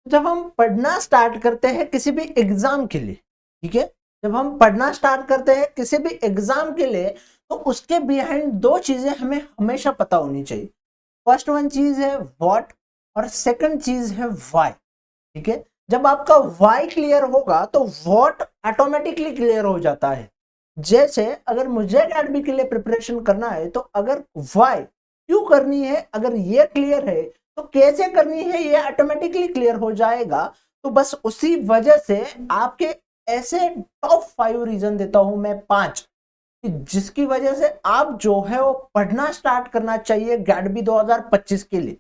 जब हम पढ़ना स्टार्ट करते हैं किसी भी एग्जाम के लिए, ठीक है, जब हम पढ़ना स्टार्ट करते हैं किसी भी एग्जाम के लिए, तो उसके बिहाइंड दो चीजें हमें हमेशा पता होनी चाहिए। फर्स्ट वन चीज है व्हाट और सेकंड चीज है व्हाई। ठीक है, जब आपका व्हाई क्लियर होगा तो व्हाट ऑटोमेटिकली क्लियर हो जाता है। जैसे अगर मुझे एकेडमी के लिए प्रिपरेशन करना है तो अगर व्हाई क्यों करनी है अगर ये क्लियर है तो कैसे करनी है ये ऑटोमेटिकली क्लियर हो जाएगा। तो बस उसी वजह से आपके ऐसे टॉप 5 रीजन देता हूं मैं 5, जिसकी वजह से आप जो है वो पढ़ना स्टार्ट करना चाहिए गैडबी 2025 के लिए।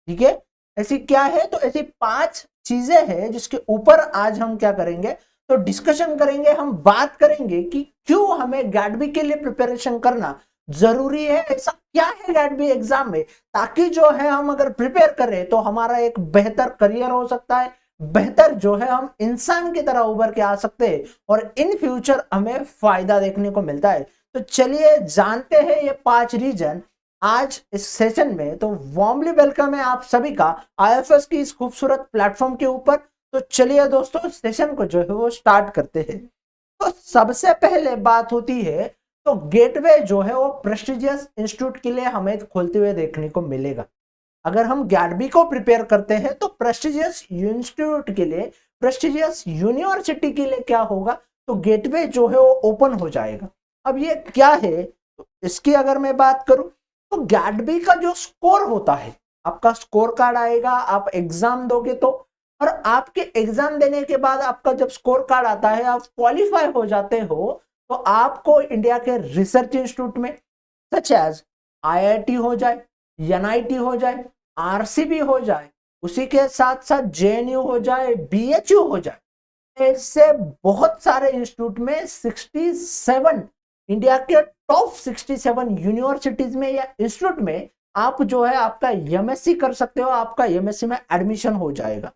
ठीक है, ऐसी क्या है, तो ऐसी 5 चीजें हैं जिसके ऊपर आज हम क्या करेंगे, तो डिस्कशन करेंगे, हम बात करेंगे कि क्यों हमें गैडबी के लिए प्रिपरेशन करना जरूरी है, ऐसा क्या है गैडबी एग्जाम में, ताकि जो है हम अगर प्रिपेयर करें तो हमारा एक बेहतर करियर हो सकता है, बेहतर जो है हम इंसान की तरह उभर के आ सकते हैं और इन फ्यूचर हमें फायदा देखने को मिलता है। तो चलिए जानते हैं ये 5 रीजन आज इस सेशन में। तो वार्मली वेलकम है आप सभी का आईएफएस की इस खूबसूरत प्लेटफॉर्म के ऊपर। तो चलिए दोस्तों सेशन को जो है वो स्टार्ट करते हैं। तो सबसे पहले बात होती है, तो गेटवे जो है वो प्रेस्टिजियस इंस्टीट्यूट के लिए हमें खोलते हुए देखने को मिलेगा। अगर हम गैडबी को प्रिपेयर करते हैं तो प्रेस्टिजियस इंस्टीट्यूट के लिए, प्रेस्टिजियस यूनिवर्सिटी के लिए क्या होगा, तो गेटवे जो है वो ओपन हो जाएगा। अब ये क्या है, तो इसकी अगर मैं बात करूं तो गैडबी का जो स्कोर होता है, आपका स्कोर कार्ड आएगा, आप एग्जाम दोगे तो, और आपके एग्जाम देने के बाद आपका जब स्कोर कार्ड आता है, आप क्वालिफाई हो जाते हो, तो आपको इंडिया के रिसर्च इंस्टीट्यूट में सच एज आईआईटी हो जाए, एनआईटी हो जाए, आरसीबी हो जाए, उसी के साथ साथ जेएनयू हो जाए, बीएचयू हो जाए, ऐसे बहुत सारे इंस्टीट्यूट में 67 इंडिया के टॉप 67 यूनिवर्सिटीज में या इंस्टीट्यूट में आप जो है आपका एमएससी कर सकते हो, आपका एमएससी में एडमिशन हो जाएगा।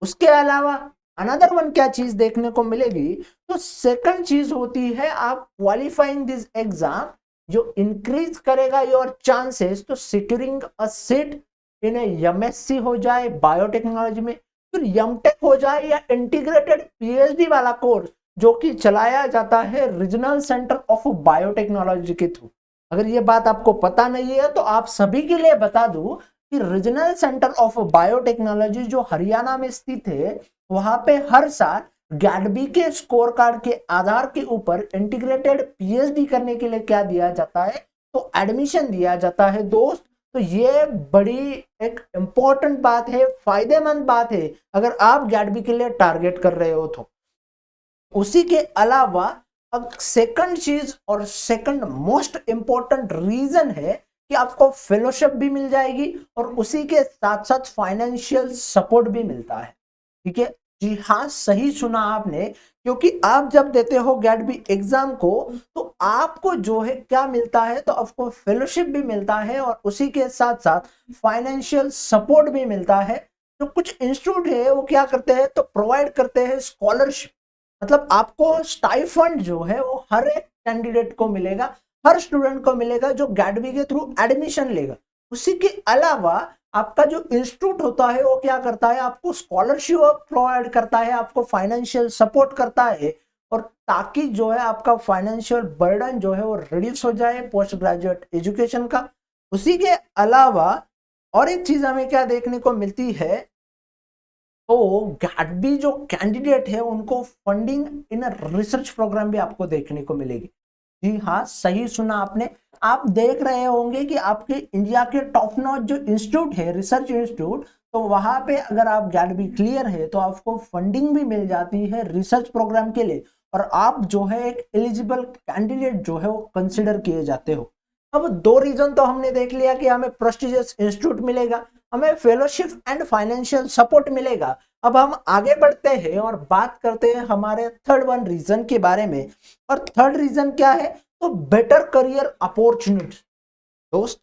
उसके अलावा अनदर वन क्या चीज देखने को मिलेगी, तो सेकंड चीज होती है आप क्वालिफाइंग दिस एग्जाम जो इंक्रीज करेगा योर चांसेस तो securing a seat in MSc हो जाए बायोटेक्नोलॉजी में, फिर एमटेक हो जाए या इंटीग्रेटेड पीएचडी वाला कोर्स जो कि चलाया जाता है रीजनल सेंटर ऑफ बायोटेक्नोलॉजी के थ्रू। अगर ये बात आपको पता नहीं है तो आप सभी के लिए बता दूं कि रीजनल सेंटर ऑफ बायोटेक्नोलॉजी जो हरियाणा में स्थित है, वहां पे हर साल गैडबी के स्कोर कार्ड के आधार के ऊपर इंटीग्रेटेड पीएचडी करने के लिए क्या दिया जाता है, तो एडमिशन दिया जाता है दोस्त। तो ये बड़ी एक इंपॉर्टेंट बात है, फायदेमंद बात है अगर आप गैडबी के लिए टारगेट कर रहे हो तो। उसी के अलावा अब सेकंड चीज और सेकंड मोस्ट इंपॉर्टेंट रीजन है कि आपको फेलोशिप भी मिल जाएगी और उसी के साथ साथ फाइनेंशियल सपोर्ट भी मिलता है। ठीक है, जी हाँ सही सुना आपने, क्योंकि आप जब देते हो गैडबी एग्जाम को तो आपको जो है क्या मिलता है, तो आपको फेलोशिप भी मिलता है और उसी के साथ साथ फाइनेंशियल सपोर्ट भी मिलता है। तो कुछ इंस्टीट्यूट है वो क्या करते हैं, तो प्रोवाइड करते हैं स्कॉलरशिप, मतलब आपको स्टाइफंड जो है वो हर एक कैंडिडेट को मिलेगा, हर स्टूडेंट को मिलेगा जो गैडबी के थ्रू एडमिशन लेगा। उसी के अलावा आपका जो इंस्टीट्यूट होता है वो क्या करता है, आपको स्कॉलरशिप प्रोवाइड करता है, आपको फाइनेंशियल सपोर्ट करता है, और ताकि जो है आपका फाइनेंशियल बर्डन जो है वो रिड्यूस हो जाए पोस्ट ग्रेजुएट एजुकेशन का। उसी के अलावा और एक चीज हमें क्या देखने को मिलती है, तो गैडबी जो कैंडिडेट है उनको फंडिंग इन रिसर्च प्रोग्राम भी आपको देखने को मिलेगी। जी हाँ सही सुना आपने, आप देख रहे होंगे कि आपके इंडिया के टॉप नॉच जो इंस्टीट्यूट है रिसर्च इंस्टीट्यूट, तो वहां पे अगर आप गैडबी क्लियर है तो आपको फंडिंग भी मिल जाती है रिसर्च प्रोग्राम के लिए, और आप जो है एक एलिजिबल कैंडिडेट जो है वो कंसिडर किए जाते हो। अब दो रीजन तो हमने देख लिया कि हमें प्रेस्टिजियस इंस्टीट्यूट मिलेगा, हमें फेलोशिप एंड फाइनेंशियल सपोर्ट मिलेगा। अब हम आगे बढ़ते हैं और बात करते हैं हमारे थर्ड वन रीजन के बारे में, और थर्ड रीजन क्या है, तो बेटर करियर अपॉर्चुनिटी। दोस्त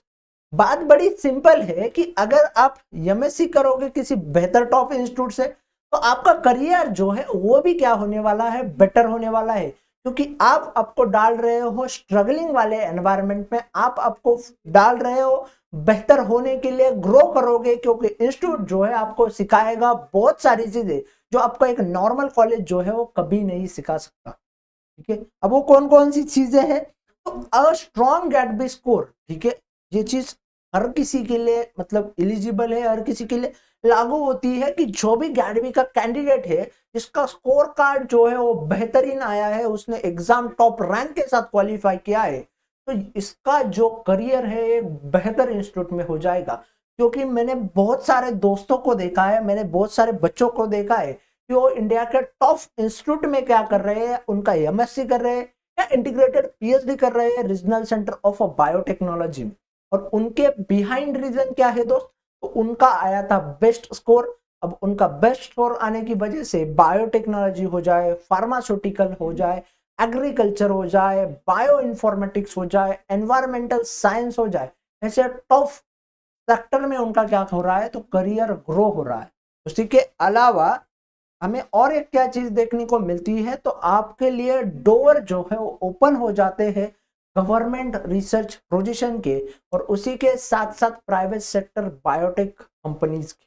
बात बड़ी सिंपल है कि अगर आप एमएससी करोगे किसी बेहतर टॉप इंस्टीट्यूट से तो आपका करियर जो है वो भी क्या होने वाला है, बेटर होने वाला है, क्योंकि आप आपको डाल रहे हो स्ट्रगलिंग वाले एनवायरनमेंट में, आप आपको डाल रहे हो बेहतर होने के लिए ग्रो करोगे, क्योंकि इंस्टीट्यूट जो है आपको सिखाएगा बहुत सारी चीजें जो आपको एक नॉर्मल कॉलेज जो है वो कभी नहीं सिखा सकता। ठीक है, अब वो कौन कौन सी चीजें हैं? तो अ स्ट्रॉन्ग गैट स्कोर, ठीक है, ये चीज हर किसी के लिए मतलब एलिजिबल है, हर किसी के लिए लागू होती है कि जो भी गैट का कैंडिडेट है जिसका स्कोर कार्ड जो है वो बेहतरीन आया है, उसने एग्जाम टॉप रैंक के साथ क्वालिफाई किया है, तो इसका जो करियर है एक बेहतर इंस्टीट्यूट में हो जाएगा। क्योंकि मैंने बहुत सारे दोस्तों को देखा है, मैंने बहुत सारे बच्चों को देखा है कि वो इंडिया के टॉप इंस्टीट्यूट में क्या कर रहे हैं, उनका एमएससी कर रहे हैं या इंटीग्रेटेड पीएचडी कर रहे हैं रीजनल सेंटर ऑफ बायोटेक्नोलॉजी में। और उनके बिहाइंड रीजन क्या है दोस्त? तो उनका आया था बेस्ट स्कोर। अब उनका बेस्ट स्कोर आने की वजह से बायोटेक्नोलॉजी हो जाए, फार्मास्यूटिकल हो जाए, एग्रीकल्चर हो जाए, बायो इंफॉर्मेटिक्स हो जाए, एनवायरमेंटल साइंस हो जाए, ऐसे टॉप सेक्टर में उनका क्या हो रहा है, तो करियर ग्रो हो रहा है। उसी के अलावा हमें और एक क्या चीज देखने को मिलती है, तो आपके लिए डोर जो है वो ओपन हो जाते हैं गवर्नमेंट रिसर्च पोजीशन के, और उसी के साथ साथ प्राइवेट सेक्टर बायोटेक कंपनीज के।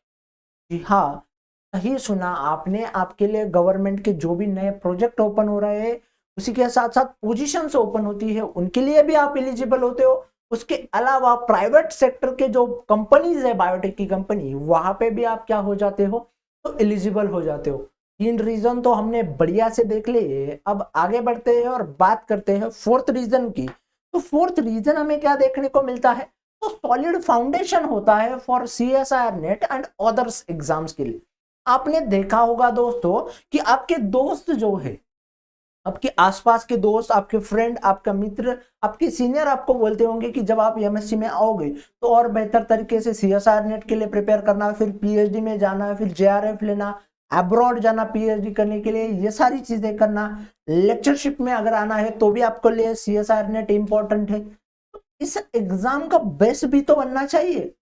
जी हाँ, सही सुना आपने, आपके लिए गवर्नमेंट के जो भी नए प्रोजेक्ट ओपन हो रहे हैं उसी के साथ साथ पोजीशंस ओपन होती है, उनके लिए भी आप एलिजिबल होते हो। उसके अलावा प्राइवेट सेक्टर के जो कंपनीज है बायोटेक की कंपनी, वहां पे भी आप क्या हो जाते हो, तो एलिजिबल हो जाते हो। 3 रीजन तो हमने बढ़िया से देख लिए। अब आगे बढ़ते हैं और बात करते हैं फोर्थ रीजन की। तो फोर्थ रीजन हमें क्या देखने को मिलता है, तो सॉलिड फाउंडेशन होता है for CSIR net and others exams के लिए। आपने देखा होगा दोस्तों कि आपके दोस्त जो है, आपके आसपास के दोस्त, आपके फ्रेंड, आपका मित्र, आपके सीनियर आपको बोलते होंगे कि जब आप एमएससी में आओगे तो और बेहतर तरीके से CSIR नेट के लिए प्रिपेयर करना, फिर पीएचडी में जाना, फिर JRF लेना, अब्रॉड जाना पीएचडी करने के लिए, ये सारी चीजें करना, लेक्चरशिप में अगर आना है तो भी आपको लिए CSIR नेट इंपॉर्टेंट है। तो इस एग्जाम का बेस भी तो बनना चाहिए।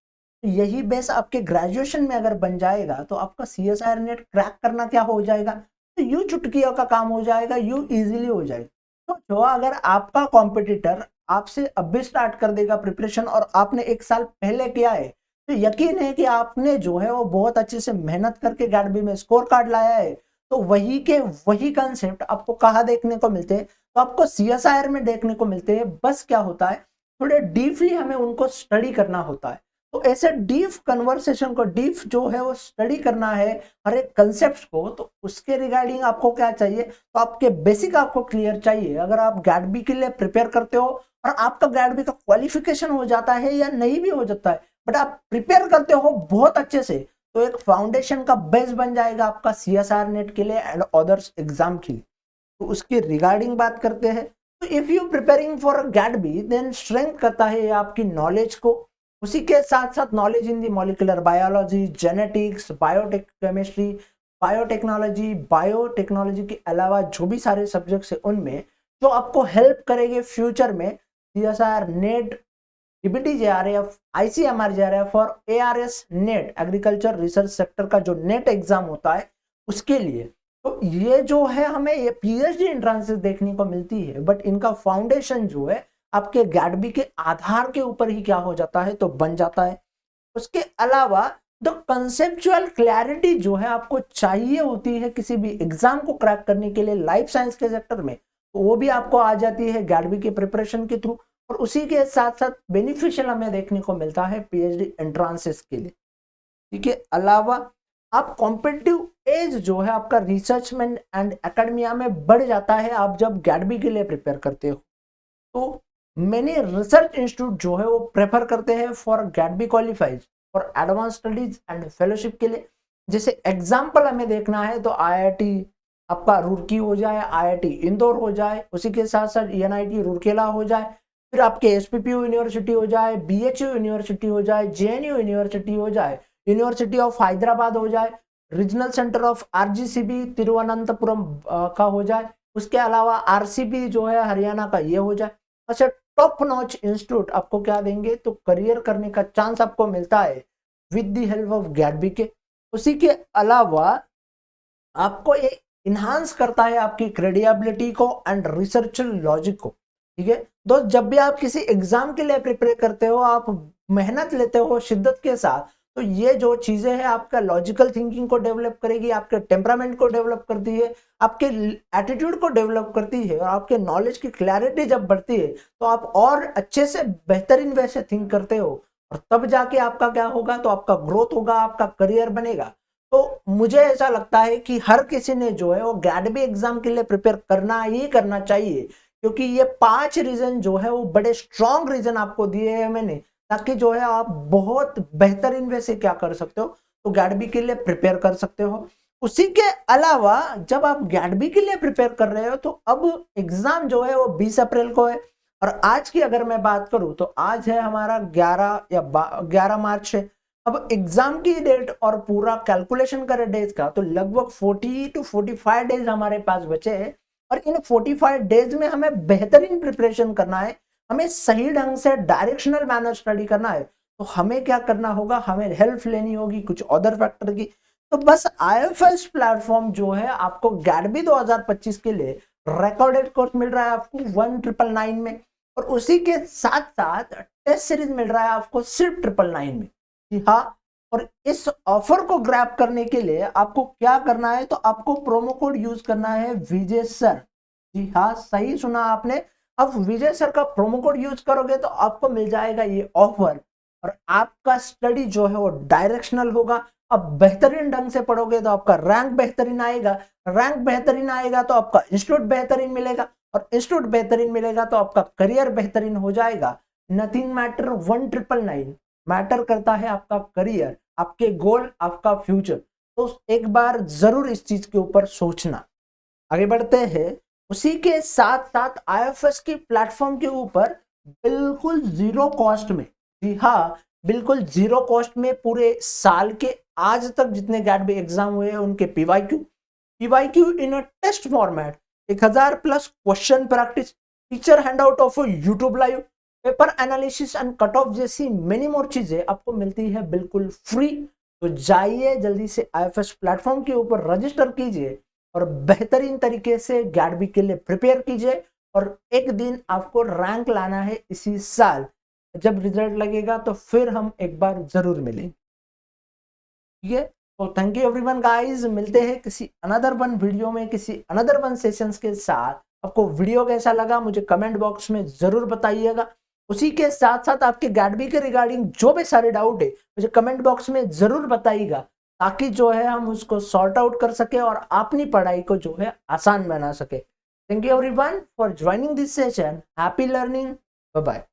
यही बेस आपके ग्रेजुएशन में अगर बन जाएगा तो आपका CSIR नेट क्रैक करना क्या हो जाएगा, तो यू चुटकियों का काम हो जाएगा, यू इजीली हो जाएगा। तो जो अगर आपका कॉम्पिटिटर आपसे अभी स्टार्ट कर देगा प्रिपरेशन और आपने 1 साल पहले किया है, तो यकीन है कि आपने जो है वो बहुत अच्छे से मेहनत करके गैट में स्कोर कार्ड लाया है। तो वही के वही कंसेप्ट आपको कहाँ देखने को मिलते हैं, तो आपको CSIR में देखने को मिलते हैं। बस क्या होता है, थोड़े डीपली हमें उनको स्टडी करना होता है। तो ऐसे डीप कन्वर्सेशन को, डीप जो है वो स्टडी करना है हर एक कंसेप्ट को, तो उसके रिगार्डिंग आपको क्या चाहिए, तो आपके बेसिक आपको क्लियर चाहिए। अगर आप गैट के लिए प्रिपेयर करते हो और आपका गैट का क्वालिफिकेशन हो जाता है या नहीं भी हो जाता है, बट आप प्रिपेयर करते हो बहुत अच्छे से, तो एक फाउंडेशन का बेस बन जाएगा आपका CSIR नेट के लिए एंड अदर्स एग्जाम के लिए। तो उसके रिगार्डिंग बात करते हैं। तो if you preparing for GATE then strength करता है आपकी नॉलेज को। उसी के साथ साथ knowledge in the molecular biology, genetics, biotech chemistry, biotechnology के अलावा जो भी सारे सब्जेक्ट्स हैं उनमें जो आपको हेल्प करेंगे फ्यूचर में CSIR net, DBT-JRF, ICMR JRF और ARS net, agriculture research sector का जो नेट एग्जाम होता है उसके लिए। तो ये जो है हमें ये PhD एंट्रांसेस देखने को मिलती है, बट इनका फाउंडेशन जो है आपके गैट के आधार के ऊपर ही क्या हो जाता है, तो बन जाता है। उसके अलावा द कंसेप्चुअल क्लैरिटी जो है आपको चाहिए होती है किसी भी एग्जाम को क्रैक करने के लिए लाइफ साइंस के सेक्टर में, तो वो भी आपको आ जाती है गैट के प्रिपरेशन के थ्रू। और उसी के साथ साथ बेनिफिशियल हमें देखने को मिलता है PhD एंट्रांसेस के लिए। ठीक है, अलावा आप कॉम्पिटिटिव एज जो है आपका रिसर्च में एंड एकेडमिया में बढ़ जाता है आप जब गैट के लिए प्रिपेयर करते हो। तो मैंने रिसर्च इंस्टीट्यूट जो है वो प्रेफर करते हैं for GATE qualifies for advance studies and fellowship के लिए। जैसे एग्जांपल हमें देखना है तो IIT आपका रुड़की हो जाए, IIT इंदौर हो जाए, उसी के साथ साथ NIT रूरकेला हो जाए, फिर आपके SPPU यूनिवर्सिटी हो जाए, BHU यूनिवर्सिटी हो जाए, JNU यूनिवर्सिटी हो जाए, यूनिवर्सिटी ऑफ हैदराबाद हो जाए, regional centre of RGCB Thiruvananthapuram का हो जाए, उसके अलावा RCB जो है हरियाणा का ये हो जाए। अच्छा, टॉप नॉच इंस्टीट्यूट आपको क्या देंगे, तो करियर करने का चांस आपको मिलता है with the help of GATE के। उसी के अलावा आपको ये इन्हांस करता है आपकी क्रेडिबिलिटी को एंड रिसर्च लॉजिक को। ठीक है दोस्त, जब भी आप किसी एग्जाम के लिए प्रिपेयर करते हो, आप मेहनत लेते हो शिद्दत के साथ, तो ये जो चीजें हैं आपका लॉजिकल थिंकिंग को डेवलप करेगी, आपके टेम्परामेंट को डेवलप करती है, आपके एटीट्यूड को डेवलप करती है, और आपके नॉलेज की क्लैरिटी जब बढ़ती है तो आप और अच्छे से बेहतरीन वे से थिंक करते हो, और तब जाके आपका क्या होगा, तो आपका ग्रोथ होगा, आपका करियर बनेगा। तो मुझे ऐसा लगता है कि हर किसी ने जो है वो गैडबी एग्जाम के लिए प्रिपेयर करना ही करना चाहिए, क्योंकि ये 5 रीजन जो है वो बड़े स्ट्रॉन्ग रीजन आपको दिए हैं मैंने, ताकि जो है आप बहुत बेहतरीन वे से क्या कर सकते हो, तो गैडबी के लिए प्रिपेयर कर सकते हो। उसी के अलावा जब आप गैडबी के लिए प्रिपेयर कर रहे हो, तो अब एग्जाम जो है वो 20 अप्रैल को है, और आज की अगर मैं बात करूं तो आज है हमारा 11 मार्च है। अब एग्जाम की डेट और पूरा कैलकुलेशन करें डेज का, तो लगभग 40 to 45 डेज हमारे पास बचे हैं, और इन 45 डेज में हमें बेहतरीन प्रिपरेशन करना है, हमें सही ढंग से डायरेक्शनल मैनर स्टडी करना है। तो हमें क्या करना होगा, हमें हेल्प लेनी होगी कुछ अदर फैक्टर की। तो बस आईएफएस प्लेटफॉर्म जो है आपको गैडबी 2025 के लिए रिकॉर्डेड कोर्स मिल रहा है आपको 1999 में, और उसी के साथ साथ टेस्ट सीरीज मिल रहा है आपको सिर्फ 999 में। जी हाँ, और इस ऑफर को ग्रैब करने के लिए आपको क्या करना है, तो आपको प्रोमो कोड यूज करना है विजय सर। जी हाँ, सही सुना आपने। अब विजय सर का प्रोमो कोड यूज करोगे तो आपको मिल जाएगा ये ऑफर, और आपका स्टडी जो है वो डायरेक्शनल होगा। अब बेहतरीन ढंग से पढ़ोगे तो आपका रैंक बेहतरीन आएगा, रैंक बेहतरीन आएगा तो आपका इंस्टीट्यूट बेहतरीन मिलेगा, और इंस्टीट्यूट बेहतरीन मिलेगा तो आपका करियर बेहतरीन हो जाएगा। नथिंग मैटर 1999, मैटर करता है आपका करियर, आपके गोल, आपका फ्यूचर। तो एक बार जरूर इस चीज के ऊपर सोचना। आगे बढ़ते हैं, उसी के साथ साथ आईएफएस की प्लेटफॉर्म के ऊपर बिल्कुल जीरो कॉस्ट में, जी हाँ बिल्कुल जीरो कॉस्ट में, पूरे साल के आज तक जितने गैडबी एग्जाम हुए हैं उनके PYQ in a test format, 1000 plus question practice, teacher handout of YouTube live, paper analysis and cut off जैसी मेनी मोर चीजें आपको मिलती है बिल्कुल फ्री। तो जाइए जल्दी से आईएफएस प्लेटफॉर्म के ऊपर रजिस्टर कीजिए, और बेहतरीन तरीके से गैडबी के लिए प्रिपेयर कीजिए, और एक दिन आपको रैंक लाना है इसी साल। जब रिजल्ट लगेगा तो फिर हम एक बार जरूर मिलेंगे, ठीक है। तो थैंक यू एवरीवन गाइस, मिलते हैं किसी अनदर वन वीडियो में, किसी अनदर वन सेशंस के साथ। आपको वीडियो कैसा लगा मुझे कमेंट बॉक्स में जरूर बताइएगा। उसी के साथ साथ आपके गैडबी के रिगार्डिंग जो भी सारे डाउट है मुझे कमेंट बॉक्स में जरूर बताइएगा, ताकि जो है हम उसको सॉर्ट आउट कर सके और अपनी पढ़ाई को जो है आसान बना सके। Thank you everyone for joining this session. Happy learning, bye bye.